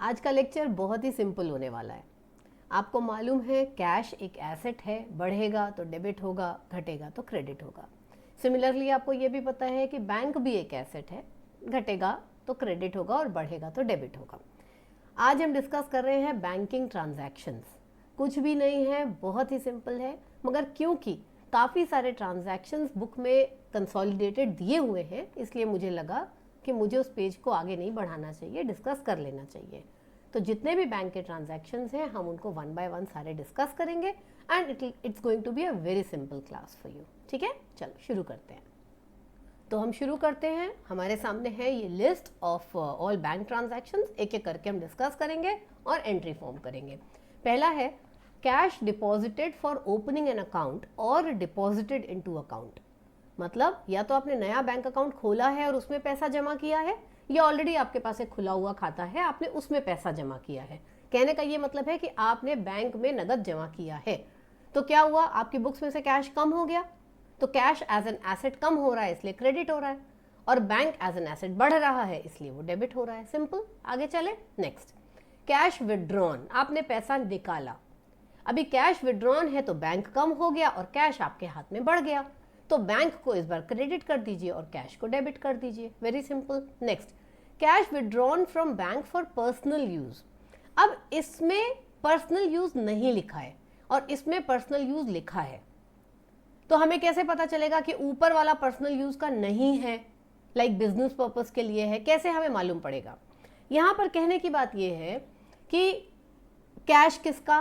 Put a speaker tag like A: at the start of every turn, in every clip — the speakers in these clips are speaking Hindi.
A: आज का लेक्चर बहुत ही सिंपल होने वाला है। आपको मालूम है कैश एक एसेट है, बढ़ेगा तो डेबिट होगा, घटेगा तो क्रेडिट होगा। सिमिलरली आपको ये भी पता है कि बैंक भी एक एसेट है, घटेगा तो क्रेडिट होगा और बढ़ेगा तो डेबिट होगा। आज हम डिस्कस कर रहे हैं बैंकिंग ट्रांजैक्शंस। कुछ भी नहीं है, बहुत ही सिंपल है, मगर क्योंकि काफ़ी सारे ट्रांजैक्शंस बुक में कंसोलिडेटेड दिए हुए हैं, इसलिए मुझे लगा कि मुझे उस पेज को आगे नहीं बढ़ाना चाहिए, डिस्कस कर लेना चाहिए। तो जितने भी बैंक के ट्रांजैक्शंस हैं हम उनको वन बाय वन सारे डिस्कस करेंगे and it's going to be a very simple class for you. ठीक है, चलो शुरू करते हैं। तो हम शुरू करते हैं। हमारे सामने है ये list of all bank transactions. एक एक करके हम डिस्कस करेंगे और एंट्री फॉर्म करेंगे। पहला है cash deposited for opening an account और डिपॉजिटेड इनटू अकाउंट। मतलब या तो आपने नया बैंक अकाउंट खोला है और उसमें पैसा जमा किया है, या ऑलरेडी आपके पास एक खुला हुआ खाता है, आपने उसमें पैसा जमा किया है। कहने का ये मतलब है कि आपने बैंक में नगद जमा किया है। तो क्या हुआ, आपकी बुक्स में से कैश कम हो गया, तो कैश एज एन एसेट कम हो रहा है इसलिए क्रेडिट हो रहा है, और बैंक एज एन एसेट बढ़ रहा है इसलिए वो डेबिट हो रहा है। सिंपल, आगे चले। नेक्स्ट, कैश विड्रॉन, आपने पैसा निकाला। अभी कैश विड्रॉन है तो बैंक कम हो गया और कैश आपके हाथ में बढ़ गया, तो बैंक को इस बार क्रेडिट कर दीजिए और कैश को डेबिट कर दीजिए। Very simple. Next, cash withdrawn from bank for personal use. अब इसमें पर्सनल यूज नहीं लिखा है और इसमें पर्सनल यूज लिखा है, तो हमें कैसे पता चलेगा कि ऊपर वाला पर्सनल यूज का नहीं है, लाइक बिजनेस पर्पस के लिए है? कैसे हमें मालूम पड़ेगा? यहां पर कहने की बात यह है कि कैश किसका?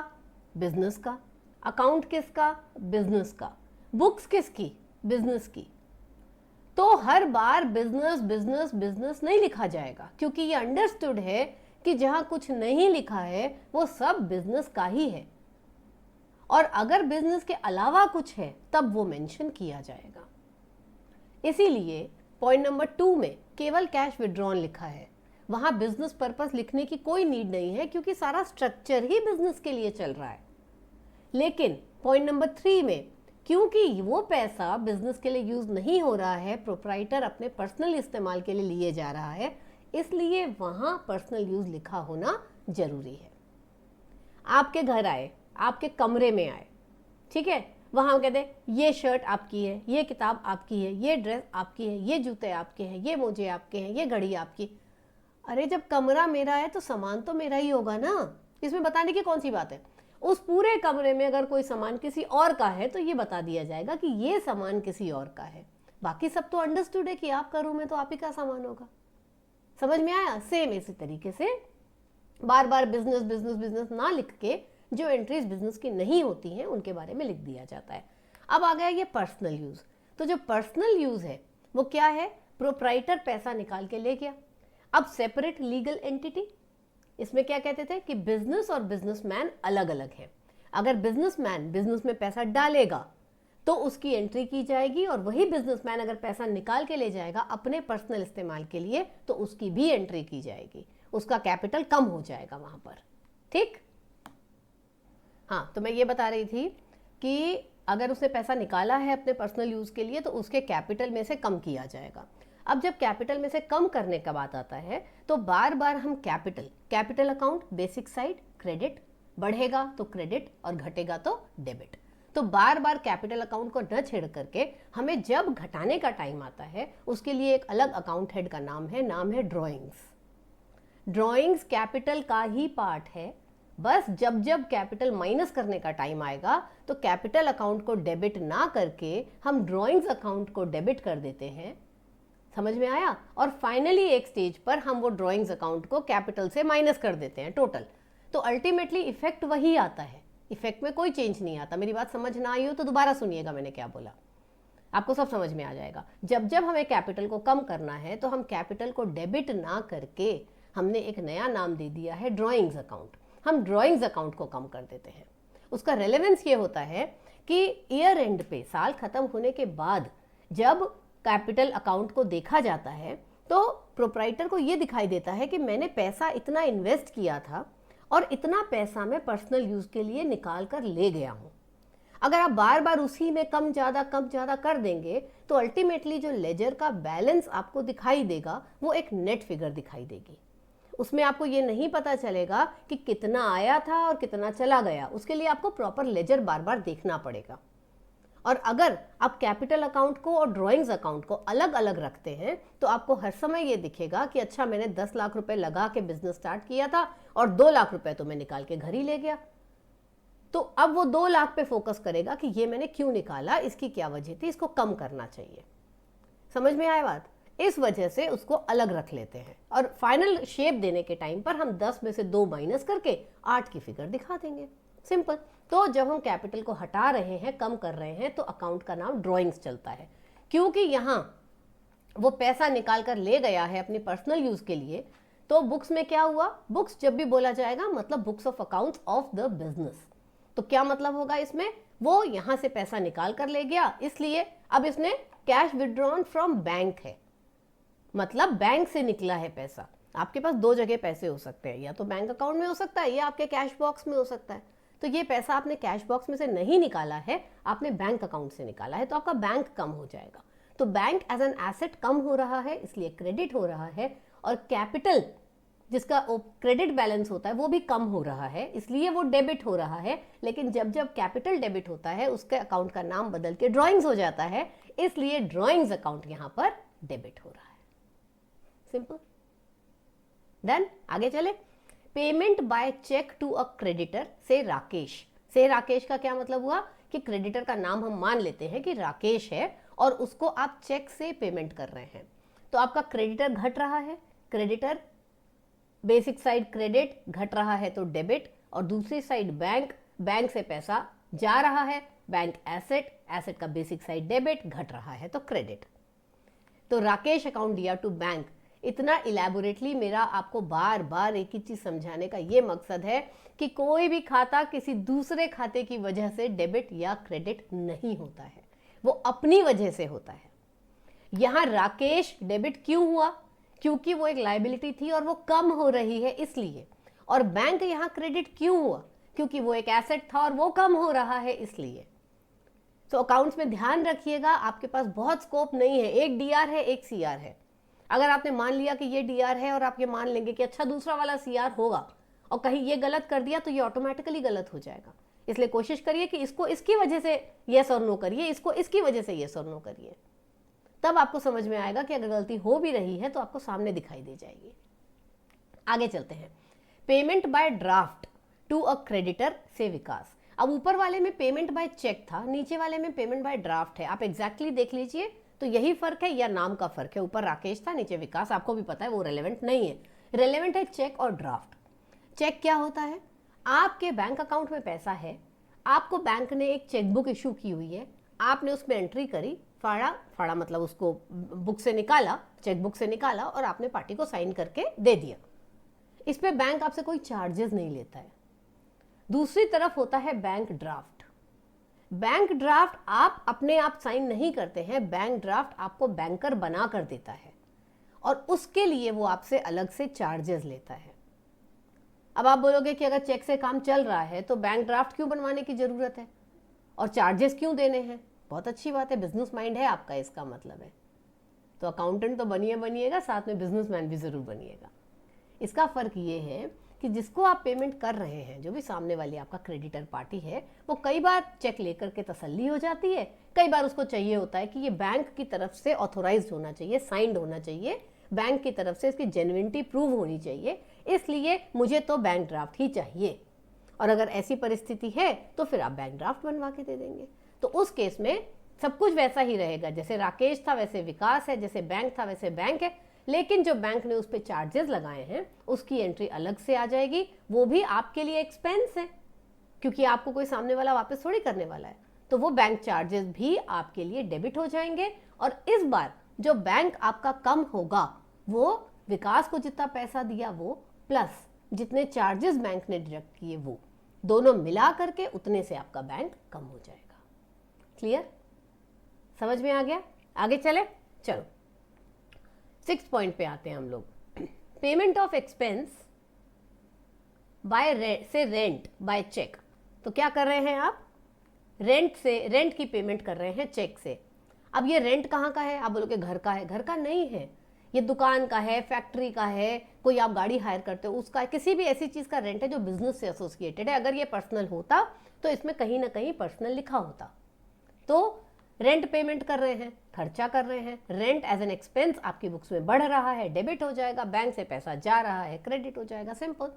A: बिजनेस का। अकाउंट किसका? बिजनेस का। बुक्स किसकी? बिजनेस की। तो हर बार बिजनेस बिजनेस बिजनेस नहीं लिखा जाएगा, क्योंकि ये अंडरस्टूड है कि जहां कुछ नहीं लिखा है वो सब बिजनेस का ही है, और अगर बिजनेस के अलावा कुछ है तब वो मेंशन किया जाएगा। इसीलिए पॉइंट नंबर 2 में केवल कैश विड्रॉन लिखा है, वहां बिजनेस पर्पस लिखने की कोई नीड नहीं है, क्योंकि सारा स्ट्रक्चर ही बिजनेस के लिए चल रहा है। लेकिन पॉइंट नंबर 3 में क्योंकि वो पैसा बिजनेस के लिए यूज नहीं हो रहा है, प्रोप्राइटर अपने पर्सनल इस्तेमाल के लिए लिए जा रहा है, इसलिए वहां पर्सनल यूज लिखा होना जरूरी है। आपके घर आए, आपके कमरे में आए, ठीक है, वहां कहते ये शर्ट आपकी है, ये किताब आपकी है, ये ड्रेस आपकी है, ये जूते आपके हैं, ये मोजे आपके हैं, ये घड़ी आपकी। अरे जब कमरा मेरा है तो सामान तो मेरा ही होगा ना, इसमें बताने की कौन सी बात है? उस पूरे कमरे में अगर कोई सामान किसी और का है तो ये बता दिया जाएगा कि ये सामान किसी और का है। बाकी सब तो अंडरस्टूड है कि आपका रूम है तो आप ही का सामान होगा। समझ में आया? सेम इसी तरीके से बार बार बिजनेस बिजनेस बिजनेस ना लिख के जो एंट्रीज बिजनेस की नहीं होती हैं उनके बारे में लिख दिया जाता है। अब आ गया ये पर्सनल यूज। तो जो पर्सनल यूज है वो क्या है? प्रोप्राइटर पैसा निकाल के ले गया। अब सेपरेट लीगल एंटिटी, इसमें क्या कहते थे कि बिजनेस और बिजनेसमैन अलग अलग है। अगर बिजनेसमैन बिजनेस में पैसा डालेगा तो उसकी एंट्री की जाएगी, और वही बिजनेसमैन अगर पैसा निकाल के ले जाएगा अपने पर्सनल इस्तेमाल के लिए तो उसकी भी एंट्री की जाएगी, उसका कैपिटल कम हो जाएगा वहां पर। ठीक? हाँ, तो मैं ये बता रही थी कि अगर उसने पैसा निकाला है अपने पर्सनल यूज के लिए तो उसके कैपिटल में से कम किया जाएगा। अब जब कैपिटल में से कम करने का बात आता है तो बार बार हम capital account basic side credit, बढ़ेगा तो क्रेडिट और घटेगा तो डेबिट। तो बार बार कैपिटल अकाउंट को न छेड़ करके हमें जब घटाने का टाइम आता है उसके लिए एक अलग अकाउंट हेड का नाम है ड्रॉइंग्स। ड्रॉइंग्स कैपिटल का ही पार्ट है, बस जब जब कैपिटल माइनस करने का टाइम आएगा तो कैपिटल अकाउंट को डेबिट ना करके हम ड्रॉइंग्स अकाउंट को डेबिट कर देते हैं। समझ में आया? और फाइनली एक स्टेज पर हम वो ड्रॉइंग्स अकाउंट को कैपिटल से माइनस कर देते हैं टोटल। तो अल्टीमेटली इफेक्ट वही आता है, इफेक्ट में कोई चेंज नहीं आता। मेरी बात समझ ना आई हो तो दोबारा सुनिएगा मैंने क्या बोला, आपको सब समझ में आ जाएगा। जब जब हमें कैपिटल को कम करना है तो हम कैपिटल को डेबिट ना करके हमने एक नया नाम दे दिया है ड्रॉइंग्स अकाउंट। हम ड्रॉइंग्स अकाउंट को कम कर देते हैं। उसका रेलेवेंस ये होता है कि ईयर एंड पे, साल खत्म होने के बाद जब कैपिटल अकाउंट को देखा जाता है तो प्रोप्राइटर को ये दिखाई देता है कि मैंने पैसा इतना इन्वेस्ट किया था और इतना पैसा मैं पर्सनल यूज के लिए निकाल कर ले गया हूं। अगर आप बार बार उसी में कम ज्यादा कर देंगे तो अल्टीमेटली जो लेजर का बैलेंस आपको दिखाई देगा वो एक नेट फिगर दिखाई देगी। उसमें आपको ये नहीं पता चलेगा कि कितना आया था और कितना चला गया। उसके लिए आपको प्रॉपर लेजर बार बार देखना पड़ेगा। और अगर आप कैपिटल अकाउंट को और ड्राइंग्स अकाउंट को अलग अलग रखते हैं तो आपको हर समय ये दिखेगा कि अच्छा, मैंने 10 लाख रुपए लगा के बिजनेस स्टार्ट किया था और 2 लाख रुपए तो मैं निकाल के घर ही ले गया। तो अब वो 2 लाख पे फोकस करेगा कि ये मैंने क्यों निकाला, इसकी क्या वजह थी, इसको कम करना चाहिए। समझ में आया बात? इस वजह से उसको अलग रख लेते हैं और फाइनल शेप देने के टाइम पर हम 10 में से 2 माइनस करके 8 की फिगर दिखा देंगे। सिंपल। तो जब हम कैपिटल को हटा रहे हैं, कम कर रहे हैं, तो अकाउंट का नाम ड्राइंग्स चलता है, क्योंकि यहां वो पैसा निकाल कर ले गया है अपनी पर्सनल यूज के लिए। तो बुक्स में क्या हुआ? बुक्स जब भी बोला जाएगा मतलब books of accounts of the business. तो क्या मतलब होगा इसमें? वो यहां से पैसा निकाल कर ले गया, इसलिए अब इसने कैश विड्रॉन फ्रॉम बैंक है, मतलब बैंक से निकला है पैसा। आपके पास 2 जगह पैसे हो सकते हैं, या तो बैंक अकाउंट में हो सकता है या आपके कैश बॉक्स में हो सकता है। तो ये पैसा आपने कैश बॉक्स में से नहीं निकाला है, आपने बैंक अकाउंट से निकाला है, तो आपका बैंक कम हो जाएगा। तो बैंक एज एन एसेट कम हो रहा है, इसलिए क्रेडिट हो रहा है। और कैपिटल जिसका क्रेडिट बैलेंस होता है वो भी कम हो रहा है, इसलिए वो डेबिट हो रहा है। लेकिन जब जब कैपिटल डेबिट होता है उसके अकाउंट का नाम बदल के ड्राइंग्स हो जाता है, इसलिए ड्राइंग्स अकाउंट यहां पर डेबिट हो रहा है। सिंपल। डन। आगे चले। Payment by cheque to a creditor से राकेश। से राकेश का क्या मतलब हुआ कि क्रेडिटर का नाम हम मान लेते हैं कि राकेश है और उसको आप चेक से पेमेंट कर रहे हैं। तो आपका क्रेडिटर घट रहा है, क्रेडिटर बेसिक साइड क्रेडिट घट रहा है तो डेबिट, और दूसरी साइड बैंक, बैंक से पैसा जा रहा है, बैंक एसेट, एसेट का बेसिक साइड डेबिट घट रहा है तो क्रेडिट। तो राकेश अकाउंट दिया टू बैंक। इतना इलेबोरेटली मेरा आपको बार बार एक ही चीज समझाने का ये मकसद है कि कोई भी खाता किसी दूसरे खाते की वजह से डेबिट या क्रेडिट नहीं होता है, वो अपनी वजह से होता है। यहां राकेश डेबिट क्यों हुआ? क्योंकि वो एक लायबिलिटी थी और वो कम हो रही है इसलिए। और बैंक यहां क्रेडिट क्यों हुआ? क्योंकि वो एक एसेट था और वो कम हो रहा है इसलिए। तो अकाउंट्स में ध्यान रखिएगा, आपके पास बहुत स्कोप नहीं है, एक डीआर है एक सीआर है। अगर आपने मान लिया कि ये डीआर है और आप ये मान लेंगे कि अच्छा दूसरा वाला सीआर होगा, और कहीं ये गलत कर दिया तो ये ऑटोमेटिकली गलत हो जाएगा। इसलिए कोशिश करिए कि इसको इसकी वजह से यस और नो करिए, इसको इसकी वजह से यस और नो करिए, तब आपको समझ में आएगा कि अगर गलती हो भी रही है तो आपको सामने दिखाई दे जाएगी। आगे चलते हैं। Payment by draft to a creditor से विकास। अब ऊपर वाले में पेमेंट बाय चेक था, नीचे वाले में पेमेंट बाय ड्राफ्ट है। आप एग्जैक्टली देख लीजिए तो यही फर्क है या नाम का फर्क है। ऊपर राकेश था, नीचे विकास। आपको भी पता है वो रेलेवेंट नहीं है, रेलेवेंट है चेक और ड्राफ्ट। चेक क्या होता है? आपके बैंक अकाउंट में पैसा है, आपको बैंक ने एक चेकबुक इशू की हुई है, आपने उसमें एंट्री करी, फाड़ा, फाड़ा मतलब उसको बुक से निकाला, चेकबुक से निकाला और आपने पार्टी को साइन करके दे दिया। इस पे बैंक आपसे कोई चार्जेस नहीं लेता है। दूसरी तरफ होता है बैंक ड्राफ्ट। बैंक ड्राफ्ट आप अपने आप साइन नहीं करते हैं, बैंक ड्राफ्ट आपको बैंकर बना कर देता है और उसके लिए वो आपसे अलग से चार्जेस लेता है। अब आप बोलोगे कि अगर चेक से काम चल रहा है तो बैंक ड्राफ्ट क्यों बनवाने की जरूरत है और चार्जेस क्यों देने हैं? बहुत अच्छी बात है, बिजनेस माइंड है आपका, इसका मतलब है। तो अकाउंटेंट तो बनिएगा, साथ में बिजनेसमैन भी जरूर बनिएगा। इसका फर्क ये है कि जिसको आप पेमेंट कर रहे हैं, जो भी सामने वाली आपका क्रेडिटर पार्टी है, वो कई बार चेक लेकर के तसल्ली हो जाती है, कई बार उसको चाहिए होता है कि ये बैंक की तरफ से ऑथोराइज्ड होना चाहिए, साइंड होना चाहिए, बैंक की तरफ से इसकी जेन्युइनिटी प्रूव होनी चाहिए, इसलिए मुझे तो बैंक ड्राफ्ट ही चाहिए। और अगर ऐसी परिस्थिति है तो फिर आप बैंक ड्राफ्ट बनवा के दे देंगे। तो उस केस में सब कुछ वैसा ही रहेगा, जैसे राकेश था वैसे विकास है, जैसे बैंक था वैसे बैंक है, लेकिन जो बैंक ने उस पर चार्जेस लगाए हैं उसकी एंट्री अलग से आ जाएगी। वो भी आपके लिए एक्सपेंस है, क्योंकि आपको कोई सामने वाला वापस थोड़ी करने वाला है, तो वो बैंक चार्जेस भी आपके लिए डेबिट हो जाएंगे। और इस बार जो बैंक आपका कम होगा वो विकास को जितना पैसा दिया वो प्लस जितने चार्जेस बैंक ने डिडक्ट किए वो दोनों मिला करके उतने से आपका बैंक कम हो जाएगा। क्लियर? समझ में आ गया? आगे चले, चलो 6 पॉइंट पे आते हैं हम लोग। पेमेंट ऑफ एक्सपेंस बाय से रेंट बाय चेक। तो क्या कर रहे हैं आप? रेंट से, रेंट की पेमेंट कर रहे हैं चेक से। अब ये रेंट कहाँ का है? आप बोलोगे घर का है। घर का नहीं है, ये दुकान का है, फैक्ट्री का है, कोई आप गाड़ी हायर करते हो उसका, किसी भी ऐसी चीज़ का रेंट है जो बिजनेस से एसोसिएटेड है। अगर ये पर्सनल होता तो इसमें कहीं ना कहीं पर्सनल लिखा होता। तो रेंट पेमेंट कर रहे हैं, खर्चा कर रहे हैं, रेंट एज एन एक्सपेंस आपकी बुक्स में बढ़ रहा है, डेबिट हो जाएगा, बैंक से पैसा जा रहा है, क्रेडिट हो जाएगा, simple.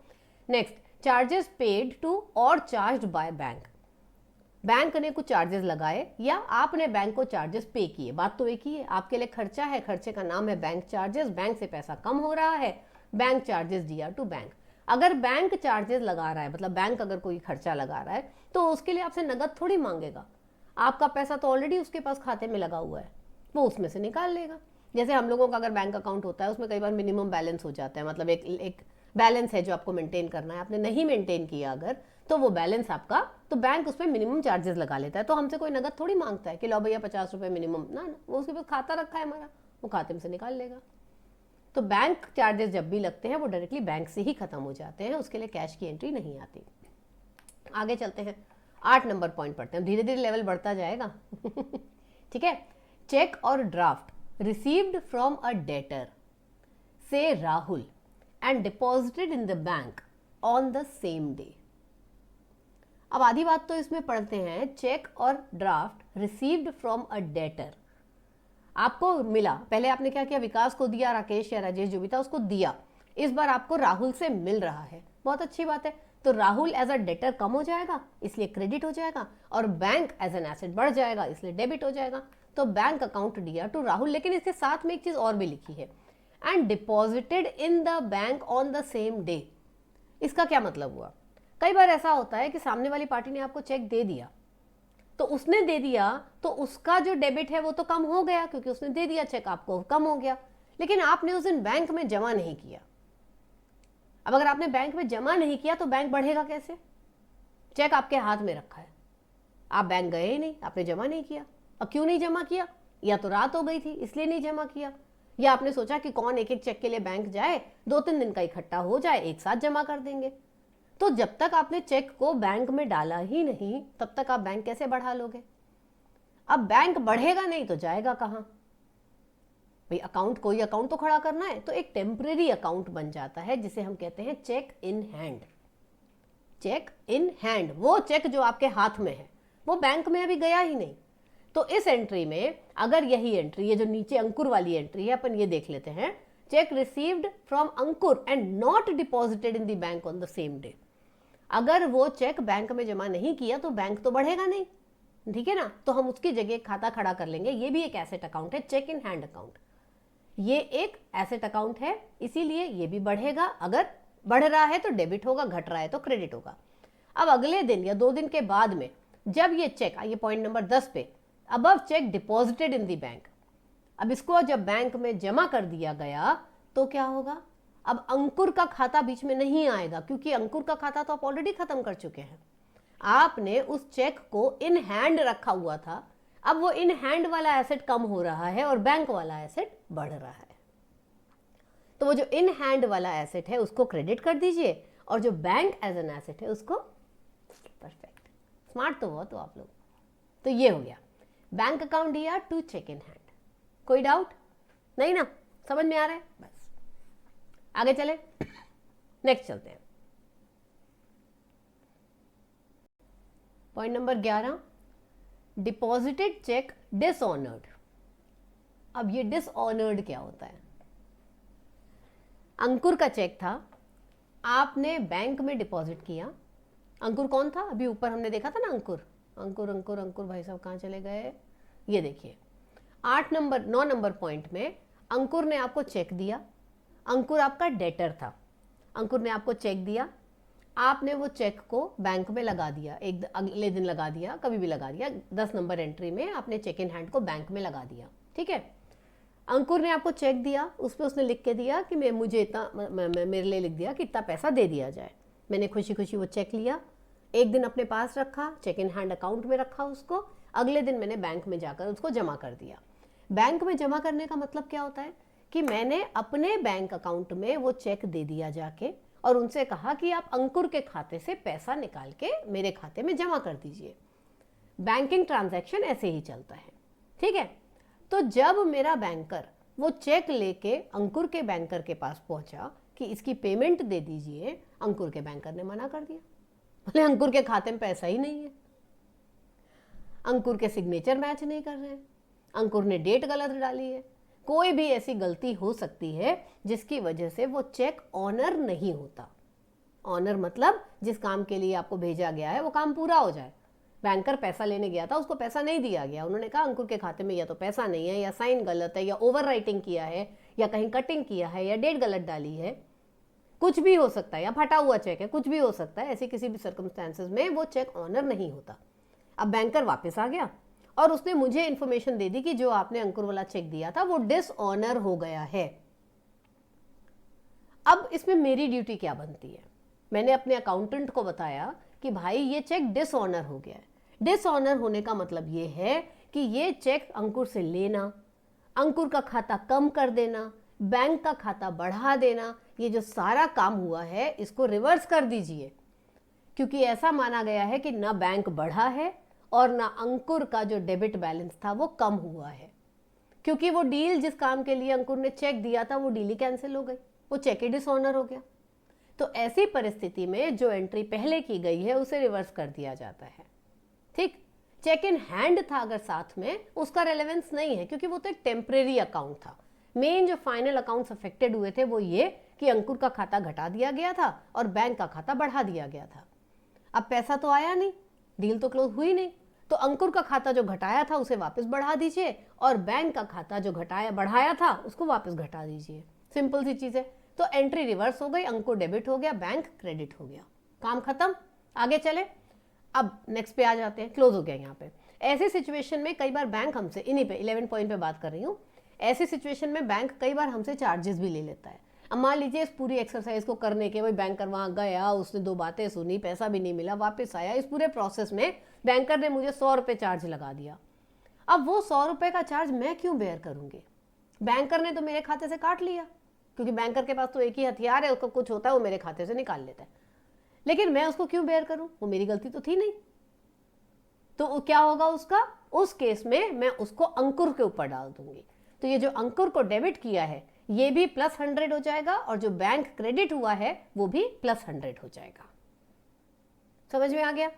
A: Next, charges paid to और चार्ज्ड बाय बैंक। बैंक ने कुछ चार्जेस लगाए या आपने बैंक को चार्जेस पे किए, बात तो एक ही है। आपके लिए खर्चा है, खर्चे का नाम है बैंक चार्जेस, बैंक से पैसा कम हो रहा है, बैंक चार्जेस दिया टू बैंक। अगर बैंक चार्जेस लगा रहा है, मतलब बैंक अगर कोई खर्चा लगा रहा है, तो उसके लिए आपसे नगद थोड़ी मांगेगा। आपका पैसा तो ऑलरेडी उसके पास खाते में लगा हुआ है, वो उसमें से निकाल लेगा। जैसे हम लोगों का अगर बैंक अकाउंट होता है, उसमें कई बार मिनिमम बैलेंस हो जाता है, मतलब एक बैलेंस है जो आपको मेंटेन करना है, आपने नहीं मेंटेन किया अगर, तो वो बैलेंस आपका, तो बैंक उस पर मिनिमम चार्जेस लगा लेता है। तो हमसे कोई नगद थोड़ी मांगता है कि लो भैया 50 रुपये मिनिमम, ना ना, वो उसके पास खाता रखा है हमारा, वो खाते में से निकाल लेगा। तो बैंक चार्जेस जब भी लगते हैं वो डायरेक्टली बैंक से ही खत्म हो जाते हैं, उसके लिए कैश की एंट्री नहीं आती। आगे चलते हैं, 8 नंबर पॉइंट पढ़ते हैं, धीरे धीरे लेवल बढ़ता जाएगा। ठीक है। चेक और draft received from a debtor से Rahul and deposited in the bank on the same day. अब आधी बात तो इसमें पढ़ते हैं, चेक और draft received from a debtor, आपको मिला, पहले आपने क्या किया, विकास को दिया, राकेश या राजेश जो भी था उसको दिया, इस बार आपको राहुल से मिल रहा है, बहुत अच्छी बात है। तो राहुल एज अ डेटर कम हो जाएगा, इसलिए क्रेडिट हो जाएगा, और बैंक एज एन एसेट बढ़ जाएगा, इसलिए डेबिट हो जाएगा। तो बैंक अकाउंट दिया टू राहुल, लेकिन इसके साथ में एक चीज और भी लिखी है, and deposited in the bank on the same day. इसका क्या मतलब हुआ? कई बार ऐसा होता है कि सामने वाली पार्टी ने आपको चेक दे दिया, तो उसने दे दिया तो उसका जो डेबिट है वो तो कम हो गया, क्योंकि उसने दे दिया चेक, आपको कम हो गया, लेकिन आपने उस दिन बैंक में जमा नहीं किया। अब अगर आपने बैंक में जमा नहीं किया तो बैंक बढ़ेगा कैसे? चेक आपके हाथ में रखा है, आप बैंक गए ही नहीं, आपने जमा नहीं किया। अब क्यों नहीं जमा किया? या तो रात हो गई थी इसलिए नहीं जमा किया, या आपने सोचा कि कौन एक एक चेक के लिए बैंक जाए, 2-3 दिन का इकट्ठा हो जाए, एक साथ जमा कर देंगे। तो जब तक आपने चेक को बैंक में डाला ही नहीं, तब तक आप बैंक कैसे बढ़ा लोगे? अब बैंक बढ़ेगा नहीं तो जाएगा कहां भाई? अकाउंट, कोई अकाउंट तो खड़ा करना है, तो एक टेम्परेरी अकाउंट बन जाता है जिसे हम कहते हैं cheque in hand. Cheque in hand, वो चेक जो आपके हाथ में है वो बैंक में अभी गया ही नहीं। तो इस एंट्री में अगर यही एंट्री, ये जो नीचे अंकुर वाली एंट्री है, अपन ये देख लेते हैं, check received from Ankur and not deposited in the bank on the same day. अगर वो चेक बैंक में जमा नहीं किया तो बैंक तो बढ़ेगा नहीं, ठीक है ना? तो हम उसकी जगह खाता खड़ा कर लेंगे, ये भी एक एसेट अकाउंट है, चेक इन हैंड अकाउंट, ये एक एसेट अकाउंट है, इसीलिए ये भी बढ़ेगा। अगर बढ़ रहा है तो डेबिट होगा, घट रहा है तो क्रेडिट होगा। अब अगले दिन या 2 दिन के बाद में जब ये चेक, आइए पॉइंट नंबर 10 पे, above check deposited in the bank, अब इसको जब बैंक में जमा कर दिया गया तो क्या होगा? अब अंकुर का खाता बीच में नहीं आएगा, क्योंकि अंकुर का खाता तो आप ऑलरेडी खत्म कर चुके हैं। आपने उस चेक को इन हैंड रखा हुआ था, अब वो इन हैंड वाला एसेट कम हो रहा है और बैंक वाला एसेट बढ़ रहा है। तो वो जो इन हैंड वाला एसेट है उसको क्रेडिट कर दीजिए, और जो बैंक एज एन एसेट है उसको, परफेक्ट, स्मार्ट तो बहुत हो आप लोग। तो ये हो गया बैंक अकाउंट दिया टू चेक इन हैंड। कोई डाउट नहीं ना? समझ में आ रहा है? बस आगे चले, नेक्स्ट चलते हैं। Point number 11, deposited cheque dishonoured. अब ये डिसऑनर्ड क्या होता है? अंकुर का चेक था, आपने बैंक में डिपॉजिट किया। अंकुर कौन था? अभी ऊपर हमने देखा था ना, अंकुर अंकुर अंकुर अंकुर भाई साहब कहाँ चले गए? ये देखिए 9 नंबर पॉइंट में अंकुर ने आपको चेक दिया, अंकुर आपका डेटर था, अंकुर ने आपको चेक दिया, आपने वो चेक को बैंक में लगा दिया, एक अगले दिन लगा दिया, कभी भी लगा दिया, 10 नंबर एंट्री में आपने चेक इन हैंड को बैंक में लगा दिया, ठीक है। अंकुर ने आपको चेक दिया, उस पर उसने लिख के दिया कि मुझे इतना, मेरे लिए लिख दिया कि इतना पैसा दे दिया जाए। मैंने खुशी खुशी वो चेक लिया, एक दिन अपने पास रखा, चेक इन हैंड अकाउंट में रखा उसको, अगले दिन मैंने बैंक में जाकर उसको जमा कर दिया। बैंक में जमा करने का मतलब क्या होता है कि मैंने अपने बैंक अकाउंट में वो चेक दे दिया जाके, और उनसे कहा कि आप अंकुर के खाते से पैसा निकाल के मेरे खाते में जमा कर दीजिए। बैंकिंग ट्रांजैक्शन ऐसे ही चलता है, ठीक है। तो जब मेरा बैंकर वो चेक लेके अंकुर के बैंकर के पास पहुंचा कि इसकी पेमेंट दे दीजिए, अंकुर के बैंकर ने मना कर दिया। बोले अंकुर के खाते में पैसा ही नहीं है, अंकुर के सिग्नेचर मैच नहीं कर रहे हैं, अंकुर ने डेट गलत डाली है। कोई भी ऐसी गलती हो सकती है जिसकी वजह से वो चेक ऑनर नहीं होता। ऑनर मतलब जिस काम के लिए आपको भेजा गया है वो काम पूरा हो जाए। बैंकर पैसा लेने गया था, उसको पैसा नहीं दिया गया, उन्होंने कहा अंकुर के खाते में या तो पैसा नहीं है, या साइन गलत है, या ओवर राइटिंग किया है, या कहीं कटिंग किया है, या डेट गलत डाली है, कुछ भी हो सकता है, या फटा हुआ चेक है, कुछ भी हो सकता है। ऐसी किसी भी सर्कमस्टेंसेस में वो चेक ऑनर नहीं होता। अब बैंकर वापस आ गया और उसने मुझे इंफॉर्मेशन दे दी कि जो आपने अंकुर वाला चेक दिया था वो डिसऑनर हो गया है। अब इसमें मेरी ड्यूटी क्या बनती है? मैंने अपने अकाउंटेंट को बताया कि भाई ये चेक डिसऑनर हो गया है। डिसऑनर होने का मतलब ये है कि ये चेक अंकुर से लेना, अंकुर का खाता कम कर देना, बैंक का खाता बढ़ा देना, ये जो सारा काम हुआ है इसको रिवर्स कर दीजिए, क्योंकि ऐसा माना गया है कि ना बैंक बढ़ा है और ना अंकुर का जो डेबिट बैलेंस था वो कम हुआ है, क्योंकि वो डील जिस काम के लिए अंकुर ने चेक दिया था वो डील ही कैंसिल हो गई, वो चेक ही डिसऑनर हो गया। तो ऐसी परिस्थिति में जो एंट्री पहले की गई है उसे रिवर्स कर दिया जाता है। ठीक, चेक इन हैंड था अगर साथ में, उसका रेलेवेंस नहीं है, क्योंकि वो तो एक टेम्परेरी अकाउंट था। मेन जो फाइनल अकाउंट्स अफेक्टेड हुए थे वो ये कि अंकुर का खाता घटा दिया गया था और बैंक का खाता बढ़ा दिया गया था। अब पैसा तो आया नहीं, डील तो क्लोज हुई नहीं, तो अंकुर का खाता जो घटाया था उसे वापस बढ़ा दीजिए और बैंक का खाता जो बढ़ाया था उसको वापस घटा दीजिए। सिंपल सी चीज है। तो एंट्री रिवर्स हो गई, अंकुर डेबिट हो गया, बैंक क्रेडिट हो गया, काम खत्म। आगे चले, अब नेक्स्ट पे आ जाते हैं, क्लोज हो गया यहाँ पे। ऐसी सिचुएशन में कई बार बैंक हमसे, इन्हीं पे 11 पॉइंट पे बात कर रही हूँ, ऐसी सिचुएशन में बैंक कई बार हमसे चार्जेस भी ले लेता है। अब मान लीजिए इस पूरी एक्सरसाइज को करने के, वही बैंकर वहाँ गया, उसने 2 बातें सुनी, पैसा भी नहीं मिला, वापस आया, इस पूरे प्रोसेस में बैंकर ने मुझे 100 रुपये चार्ज लगा दिया। अब वो 100 रुपये का चार्ज मैं क्यों बेयर करूँगी? बैंकर ने तो मेरे खाते से काट लिया, क्योंकि बैंकर के पास तो एक ही हथियार है, उसका कुछ होता है वो मेरे खाते से निकाल लेता है, लेकिन मैं उसको क्यों बेयर करूं? वो मेरी गलती तो थी नहीं। तो क्या होगा उसका? उस केस में मैं उसको अंकुर के ऊपर डाल दूंगी। तो ये जो अंकुर को डेबिट किया है ये भी +100 हो जाएगा और जो बैंक क्रेडिट हुआ है वो भी +100 हो जाएगा। समझ में आ गया?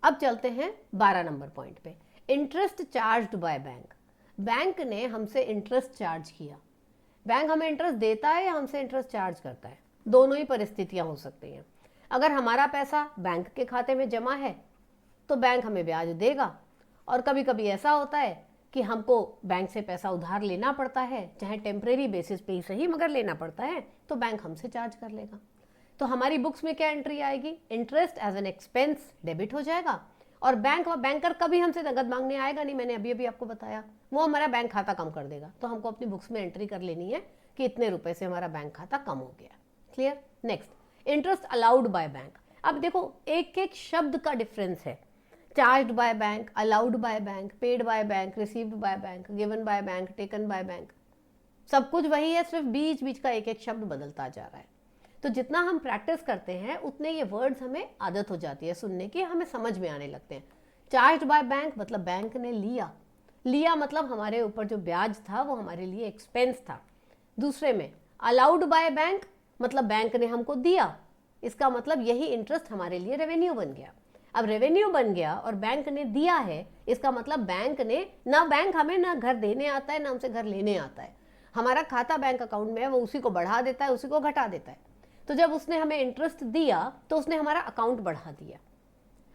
A: अब चलते हैं 12 नंबर पॉइंट पे, interest charged by bank. Bank ने हमसे इंटरेस्ट चार्ज किया। बैंक हमें इंटरेस्ट देता है या हमसे इंटरेस्ट चार्ज करता है? दोनों ही परिस्थितियां हो सकती हैं। अगर हमारा पैसा बैंक के खाते में जमा है तो बैंक हमें ब्याज देगा, और कभी कभी ऐसा होता है कि हमको बैंक से पैसा उधार लेना पड़ता है, चाहे टेम्परेरी बेसिस पे ही सही मगर लेना पड़ता है, तो बैंक हमसे चार्ज कर लेगा। तो हमारी बुक्स में क्या एंट्री आएगी? Interest as an expense debit हो जाएगा, और बैंकर कभी हमसे नगद मांगने आएगा नहीं। मैंने अभी अभी आपको बताया, वो हमारा बैंक खाता कम कर देगा। तो हमको अपनी बुक्स में एंट्री कर लेनी है कि इतने रुपए से हमारा बैंक खाता कम हो गया। Clear? Next, interest allowed by bank. अब देखो एक एक शब्द का डिफरेंस है। Charged by bank, allowed by bank, paid by bank, received by bank, given by bank, taken by bank, सब कुछ वही है, सिर्फ बीच बीच का एक एक शब्द बदलता जा रहा है। तो जितना हम प्रैक्टिस करते हैं उतने ये वर्ड्स हमें आदत हो जाती है सुनने की, हमें समझ में आने लगते हैं। चार्ज्ड बाय बैंक मतलब बैंक ने लिया मतलब हमारे ऊपर जो ब्याज था वो हमारे लिए एक्सपेंस था। दूसरे में अलाउड बाय बैंक मतलब बैंक ने हमको दिया, इसका मतलब यही इंटरेस्ट हमारे लिए रेवेन्यू बन गया। अब रेवेन्यू बन गया और बैंक ने दिया है, इसका मतलब बैंक ने, ना बैंक हमें ना घर देने आता है ना हमसे घर लेने आता है। हमारा खाता बैंक अकाउंट में है, वो उसी को बढ़ा देता है, उसी को घटा देता है। तो जब उसने हमें इंटरेस्ट दिया तो उसने हमारा अकाउंट बढ़ा दिया।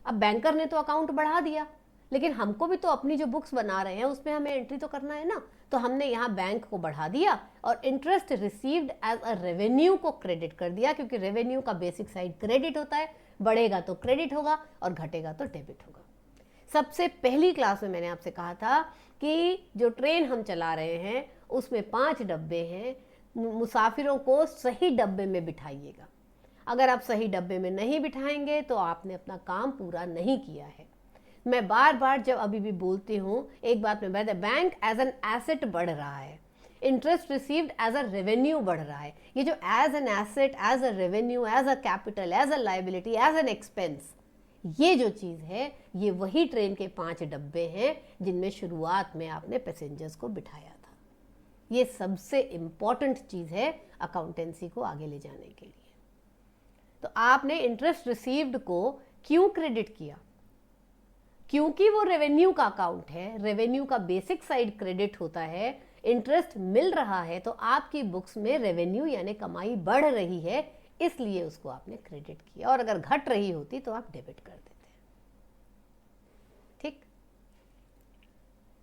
A: अब बैंकर ने तो अकाउंट बढ़ा दिया, लेकिन हमको भी तो अपनी जो बुक्स बना रहे हैं उसमें हमें एंट्री तो करना है ना। तो हमने यहाँ बैंक को बढ़ा दिया और interest received as a revenue को क्रेडिट कर दिया, क्योंकि रेवेन्यू का बेसिक साइड क्रेडिट होता है, बढ़ेगा तो क्रेडिट होगा और घटेगा तो डेबिट होगा। सबसे पहली क्लास में मैंने आपसे कहा था कि जो ट्रेन हम चला रहे हैं उसमें 5 डब्बे हैं, मुसाफिरों को सही डब्बे में बिठाइएगा। अगर आप सही डब्बे में नहीं बिठाएंगे तो आपने अपना काम पूरा नहीं किया है। मैं बार बार जब अभी भी बोलती हूँ एक बात में बताया, बैंक एज एन एसेट बढ़ रहा है, interest received as a revenue बढ़ रहा है। ये जो as an asset, as a revenue, as a capital, as a liability, as an expense, ये जो चीज़ है ये वही ट्रेन के 5 डब्बे हैं जिनमें शुरुआत में आपने पैसेंजर्स को बिठाया था। ये सबसे इम्पॉर्टेंट चीज़ है अकाउंटेंसी को आगे ले जाने के लिए। तो आपने इंटरेस्ट रिसीव्ड को क्यों क्रेडिट किया? क्योंकि वो रेवेन्यू का अकाउंट है, रेवेन्यू का बेसिक साइड क्रेडिट होता है, इंटरेस्ट मिल रहा है तो आपकी बुक्स में रेवेन्यू यानी कमाई बढ़ रही है, इसलिए उसको आपने क्रेडिट किया, और अगर घट रही होती तो आप डेबिट कर देते। ठीक,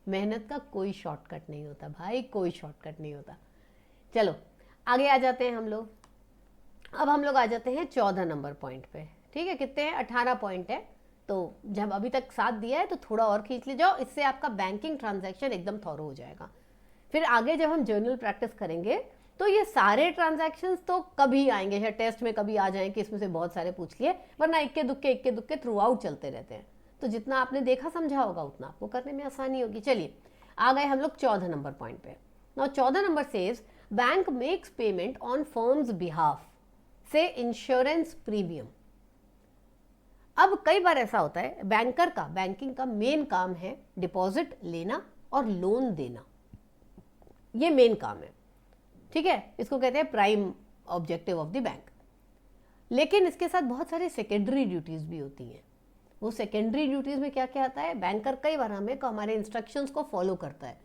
A: मेहनत का कोई शॉर्टकट नहीं होता भाई, कोई शॉर्टकट नहीं होता। चलो आगे आ जाते हैं हम लोग। अब हम लोग आ जाते हैं 14 नंबर पॉइंट पे। ठीक है, कितने हैं? 18 पॉइंट है, तो जब अभी तक 7 दिया है तो थोड़ा और खींच ले जाओ, इससे आपका बैंकिंग ट्रांजैक्शन एकदम थॉरो हो जाएगा। फिर आगे जब हम जर्नल प्रैक्टिस करेंगे तो ये सारे ट्रांजैक्शंस तो कभी आएंगे, या टेस्ट में कभी आ जाएं कि इसमें से बहुत सारे पूछ लिए, वरना इक्के दुक्के थ्रू आउट चलते रहते हैं। तो जितना आपने देखा समझा होगा उतना आपको करने में आसानी होगी। चलिए आ गए हम लोग 14 नंबर पॉइंट पे। Now 14 number says bank makes payment on firm's behalf से इंश्योरेंस प्रीमियम। अब कई बार ऐसा होता है, बैंकर का, बैंकिंग का मेन काम है डिपॉजिट लेना और लोन देना, ये मेन काम है। ठीक है, इसको कहते हैं prime objective of the bank. लेकिन इसके साथ बहुत सारे सेकेंडरी ड्यूटीज भी होती हैं। वो सेकेंडरी ड्यूटीज में क्या क्या आता है? बैंकर कई बार हमारे इंस्ट्रक्शंस को फॉलो करता है,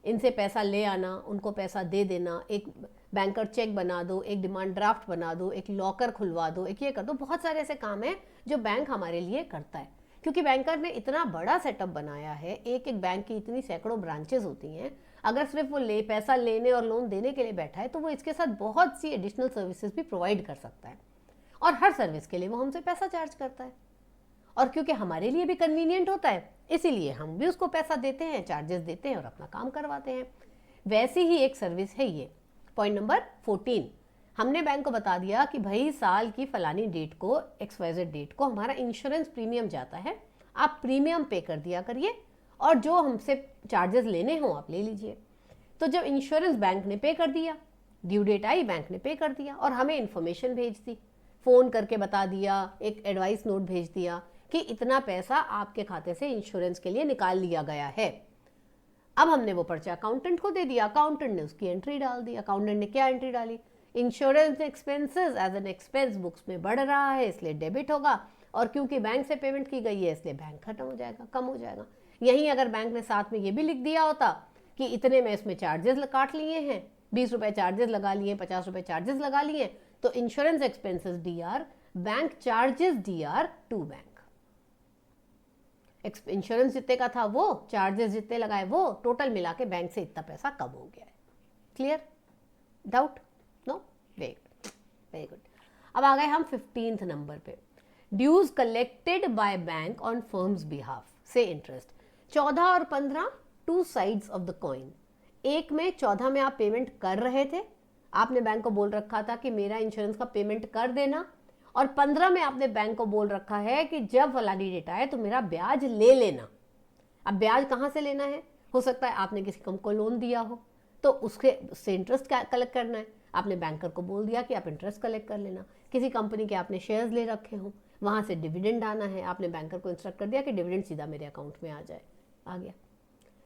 A: इनसे पैसा ले आना, उनको पैसा दे देना, एक बैंकर चेक बना दो, एक डिमांड ड्राफ्ट बना दो, एक लॉकर खुलवा दो, एक ये कर दो। बहुत सारे ऐसे काम हैं जो बैंक हमारे लिए करता है, क्योंकि बैंकर ने इतना बड़ा सेटअप बनाया है, एक एक बैंक की इतनी सैकड़ों ब्रांचेस होती हैं। अगर सिर्फ वो पैसा लेने और लोन देने के लिए बैठा है तो वो इसके साथ बहुत सी एडिशनल सर्विसेज भी प्रोवाइड कर सकता है, और हर सर्विस के लिए वो हमसे पैसा चार्ज करता है। और क्योंकि हमारे लिए भी कन्वीनियंट होता है, इसीलिए हम भी उसको पैसा देते हैं, चार्जेस देते हैं और अपना काम करवाते हैं। वैसी ही एक सर्विस है ये। पॉइंट नंबर 14, हमने बैंक को बता दिया कि भाई साल की फलानी डेट को, XYZ डेट को हमारा इंश्योरेंस प्रीमियम जाता है, आप प्रीमियम पे कर दिया करिए और जो हमसे चार्जेस लेने हों आप ले लीजिए। तो जब इंश्योरेंस बैंक ने पे कर दिया, ड्यू डेट आई, बैंक ने पे कर दिया और हमें इन्फॉर्मेशन भेज दी, फ़ोन करके बता दिया, एक एडवाइस नोट भेज दिया कि इतना पैसा आपके खाते से इंश्योरेंस के लिए निकाल लिया गया है। अब हमने वो पर्चा अकाउंटेंट को दे दिया, अकाउंटेंट ने उसकी एंट्री डाल दी। अकाउंटेंट ने क्या एंट्री डाली? Insurance expenses as an expense books में बढ़ रहा है इसलिए डेबिट होगा, और क्योंकि बैंक से पेमेंट की गई है इसलिए बैंक खत्म हो जाएगा, कम हो जाएगा। यहीं अगर बैंक ने साथ में ये भी लिख दिया होता कि इतने में इसमें चार्जेस काट लिए हैं, 20 रुपये चार्जेस लगा लिए, 50 रुपये चार्जेस लगा लिए, तो insurance expenses DR, bank charges DR to bank. Insurance जितने का था वो, चार्जेस जितने लगाए वो, टोटल मिला के बैंक से इतना पैसा कम हो गया है। Clear? Doubt? No? Very good. अब आ गए हम 15th नंबर पे। Dues collected by bank on firm's behalf से इंटरेस्ट। 14 और 15 two sides of the coin. एक में 14 में आप पेमेंट कर रहे थे, आपने बैंक को बोल रखा था कि मेरा इंश्योरेंस का पेमेंट कर देना, और 15 में आपने बैंक को बोल रखा है कि जब फलानी डेट आए तो मेरा ब्याज ले लेना। अब ब्याज कहाँ से लेना है? हो सकता है आपने किसी को लोन दिया हो तो उससे इंटरेस्ट कलेक्ट करना है, आपने बैंकर को बोल दिया कि आप इंटरेस्ट कलेक्ट कर लेना। किसी कंपनी के आपने शेयर्स ले रखे हो, वहाँ से डिविडेंड आना है, आपने बैंकर को इंस्ट्रक्ट कर दिया कि डिविडेंड सीधा मेरे अकाउंट में आ जाए, आ गया।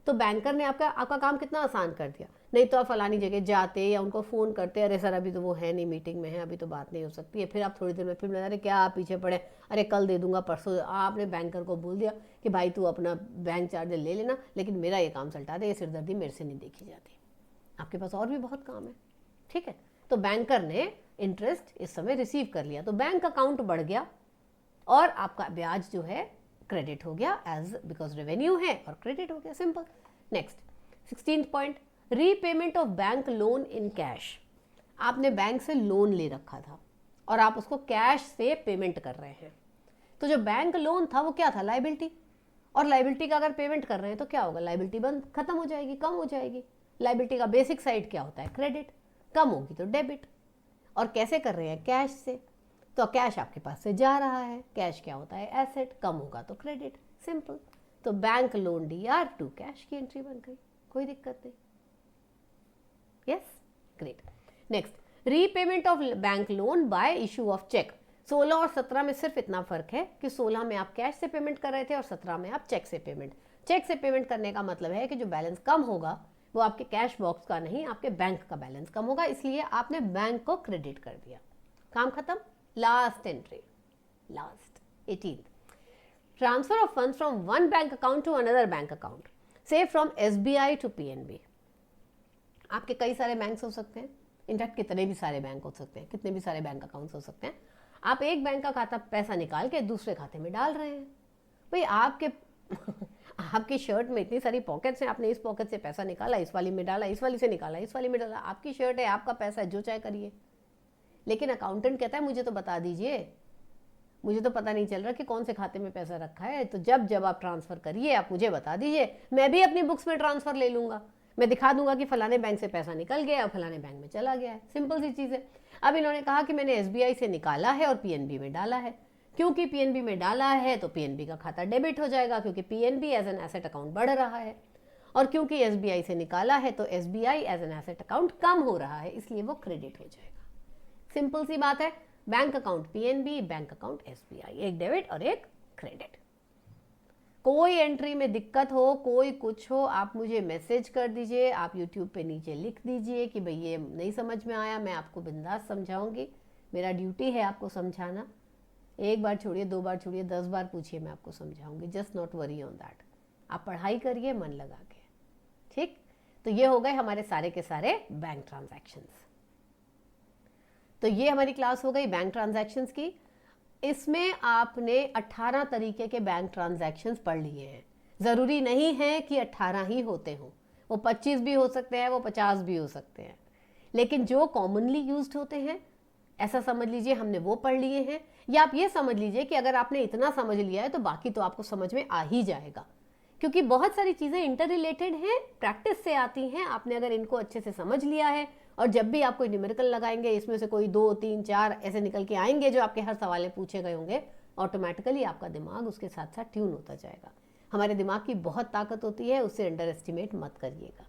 A: तो बैंकर ने आपका काम कितना आसान कर दिया। नहीं तो आप फलानी जगह जाते या उनको फ़ोन करते, अरे सर अभी तो वो है नहीं, मीटिंग में है, अभी तो बात नहीं हो सकती है। फिर आप थोड़ी देर में फिर अरे क्या आप पीछे पड़े, अरे कल दे दूंगा, परसों। आपने बैंकर को बोल दिया कि भाई तू अपना बैंक चार्जर ले लेना, लेकिन मेरा ये काम सल्टा दे, ये सिरदर्दी मेरे से नहीं देखी जाती, आपके पास और भी बहुत काम है। ठीक है, तो बैंकर ने इंटरेस्ट इस समय रिसीव कर लिया, तो बैंक अकाउंट बढ़ गया और आपका ब्याज जो है क्रेडिट हो गया, एज बिकॉज रेवेन्यू है और क्रेडिट हो गया, simple. Next 16th point, repayment of bank loan in cash. आपने बैंक से लोन ले रखा था और आप उसको कैश से पेमेंट कर रहे हैं, तो जो बैंक लोन था वो क्या था? लायबिलिटी। और लायबिलिटी का अगर पेमेंट कर रहे हैं तो क्या होगा? लायबिलिटी बंद, खत्म हो जाएगी, कम हो जाएगी। लायबिलिटी का बेसिक साइड क्या होता है? क्रेडिट। कम होगी तो डेबिट। और कैसे कर रहे हैं? कैश से। तो कैश आपके पास से जा रहा है, कैश क्या होता है? एसेट। कम होगा तो क्रेडिट, सिंपल। तो bank loan DR to cash की एंट्री बन गई, कोई दिक्कत नहीं। Yes, great. Next, repayment of bank loan by issue of cheque. 16 और 17 में सिर्फ इतना फर्क है कि 16 में आप कैश से पेमेंट कर रहे थे और 17 में आप चेक से पेमेंट। चेक से पेमेंट करने का मतलब है कि जो बैलेंस कम होगा वो आपके कैश बॉक्स का नहीं, आपके बैंक का बैलेंस कम होगा, इसलिए आपने बैंक को क्रेडिट कर दिया, काम खत्म। Last entry, last 18, transfer of funds from one bank account to another bank account, से फ्रॉम SBI टू PNB। आपके कई सारे बैंक्स हो सकते हैं, इनफैक्ट कितने भी सारे बैंक हो सकते हैं, कितने भी सारे बैंक अकाउंट्स हो सकते हैं। आप एक बैंक का खाता पैसा निकाल के दूसरे खाते में डाल रहे हैं। भाई आपके आपकी शर्ट में इतनी सारी पॉकेट्स हैं, आपने इस पॉकेट से पैसा निकाला, इस वाली में डाला, इस वाली से निकाला, इस वाली में डाला, आपकी शर्ट है, आपका पैसा है, जो चाहे करिए। लेकिन अकाउंटेंट कहता है मुझे तो बता दीजिए, मुझे तो पता नहीं चल रहा कि कौन से खाते में पैसा रखा है, तो जब जब आप ट्रांसफ़र करिए आप मुझे बता दीजिए, मैं भी अपनी बुक्स में ट्रांसफ़र ले लूँगा, मैं दिखा दूंगा कि फलाने बैंक से पैसा निकल गया और फलाने बैंक में चला गया है। सिंपल सी चीज़ है। अब इन्होंने कहा कि मैंने SBI से निकाला है और PNB में डाला है। क्योंकि PNB में डाला है तो PNB का खाता डेबिट हो जाएगा, क्योंकि PNB as an asset account बढ़ रहा है, और क्योंकि SBI से निकाला है तो SBI as an asset account कम हो रहा है, इसलिए वो क्रेडिट हो जाएगा। सिंपल सी बात है। Bank account PNB, bank account SBI, एक डेबिट और एक क्रेडिट। कोई एंट्री में दिक्कत हो, कोई कुछ हो, आप मुझे मैसेज कर दीजिए, आप YouTube पे नीचे लिख दीजिए कि भाई ये नहीं समझ में आया, मैं आपको बिंदास समझाऊंगी, मेरा ड्यूटी है आपको समझाना। एक बार छोड़िए, 2 बार छोड़िए, 10 बार पूछिए, मैं आपको समझाऊंगी। Just not worry on that. आप पढ़ाई करिए मन लगा के, ठीक। तो ये हो गए हमारे सारे के सारे बैंक ट्रांजैक्शंस। तो ये हमारी क्लास हो गई बैंक ट्रांजैक्शंस की। इसमें आपने 18 तरीके के बैंक ट्रांजैक्शंस पढ़ लिए हैं। ज़रूरी नहीं है कि 18 ही होते हों, वो 25 भी हो सकते हैं, वो 50 भी हो सकते हैं, लेकिन जो कॉमनली यूज्ड होते हैं ऐसा समझ लीजिए हमने वो पढ़ लिए हैं। या आप ये समझ लीजिए कि अगर आपने इतना समझ लिया है तो बाकी तो आपको समझ में आ ही जाएगा, क्योंकि बहुत सारी चीज़ें इंटर रिलेटेड हैं, प्रैक्टिस से आती हैं। आपने अगर इनको अच्छे से समझ लिया है और जब भी आप कोई न्यूमेरिकल लगाएंगे इसमें से कोई 2, 3, 4 ऐसे निकल के आएंगे जो आपके हर सवाल में पूछे गए होंगे, ऑटोमेटिकली आपका दिमाग उसके साथ साथ ट्यून होता जाएगा। हमारे दिमाग की बहुत ताकत होती है, उससे अंडर एस्टिमेट मत करिएगा।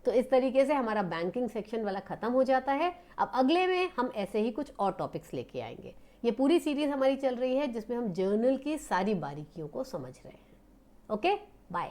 A: तो इस तरीके से हमारा बैंकिंग सेक्शन वाला ख़त्म हो जाता है। अब अगले में हम ऐसे ही कुछ और टॉपिक्स लेके आएंगे। ये पूरी सीरीज़ हमारी चल रही है जिसमें हम जर्नल की सारी बारीकियों को समझ रहे हैं। Okay, bye.